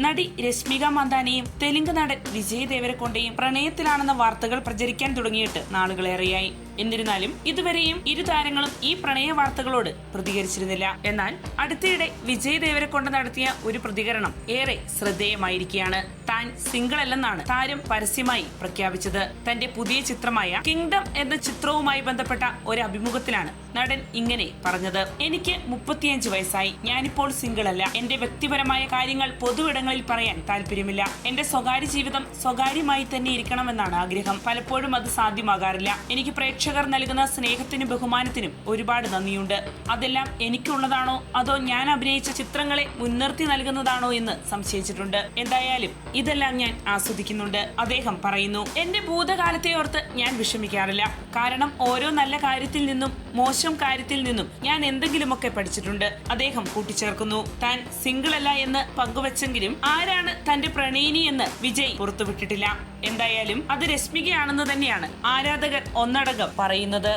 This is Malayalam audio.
നടി രശ്മിക മന്ദാനയും തെലുങ്ക് നടൻ വിജയ് ദേവരകൊണ്ടയും പ്രണയത്തിലാണെന്ന വാർത്തകൾ പ്രചരിക്കാൻ തുടങ്ങിയിട്ട് നാളുകളേറെയായി. എന്നിരുന്നാലും ഇതുവരെയും ഇരു താരങ്ങളും ഈ പ്രണയ വാർത്തകളോട് പ്രതികരിച്ചിരുന്നില്ല. എന്നാൽ അടുത്തിടെ വിജയ് ദേവരകൊണ്ട നടത്തിയ ഒരു പ്രതികരണം ഏറെ ശ്രദ്ധേയമായിരിക്കുകയാണ്. താൻ സിംഗിൾ അല്ലെന്നാണ് താരം പരസ്യമായി പ്രഖ്യാപിച്ചത്. തന്റെ പുതിയ ചിത്രമായ കിങ്ഡം എന്ന ചിത്രവുമായി ബന്ധപ്പെട്ട ഒരു അഭിമുഖത്തിലാണ് നടൻ ഇങ്ങനെ പറഞ്ഞത്. എനിക്ക് 35 വയസ്സായി. ഞാനിപ്പോൾ സിംഗിൾ അല്ല. എന്റെ വ്യക്തിപരമായ കാര്യങ്ങൾ പൊതുവിടങ്ങളിൽ പറയാൻ താല്പര്യമില്ല. എന്റെ സ്വകാര്യ ജീവിതം സ്വകാര്യമായി തന്നെ ഇരിക്കണമെന്നാണ് ആഗ്രഹം. പലപ്പോഴും അത് സാധ്യമാകാറില്ല. എനിക്ക് പ്രേക്ഷകർ നൽകുന്ന സ്നേഹത്തിനും ബഹുമാനത്തിനും ഒരുപാട് നന്ദിയുണ്ട്. അതെല്ലാം എനിക്കുള്ളതാണോ അതോ ഞാൻ അഭിനയിച്ച ചിത്രങ്ങളെ മുൻനിർത്തി നൽകുന്നതാണോ എന്ന് സംശയിച്ചിട്ടുണ്ട്. എന്തായാലും ഇതെല്ലാം ഞാൻ ആസ്വദിക്കുന്നുണ്ട്, അദ്ദേഹം പറയുന്നു. എന്റെ ഭൂതകാലത്തെ ഓർത്ത് ഞാൻ വിഷമിക്കാറില്ല. കാരണം ഓരോ നല്ല കാര്യത്തിൽ നിന്നും മോശം കാര്യത്തിൽ നിന്നും ഞാൻ എന്തെങ്കിലുമൊക്കെ പഠിച്ചിട്ടുണ്ട്, അദ്ദേഹം കൂട്ടിച്ചേർക്കുന്നു. താൻ സിംഗിൾ അല്ല എന്ന് പങ്കുവച്ചെങ്കിലും ആരാണ് തന്റെ പ്രണയിനി എന്ന് വിജയ് പുറത്തുവിട്ടിട്ടില്ല. എന്തായാലും അത് രശ്മികയാണെന്ന് തന്നെയാണ് ആരാധകർ ഒന്നടങ്കം പറയുന്നത്.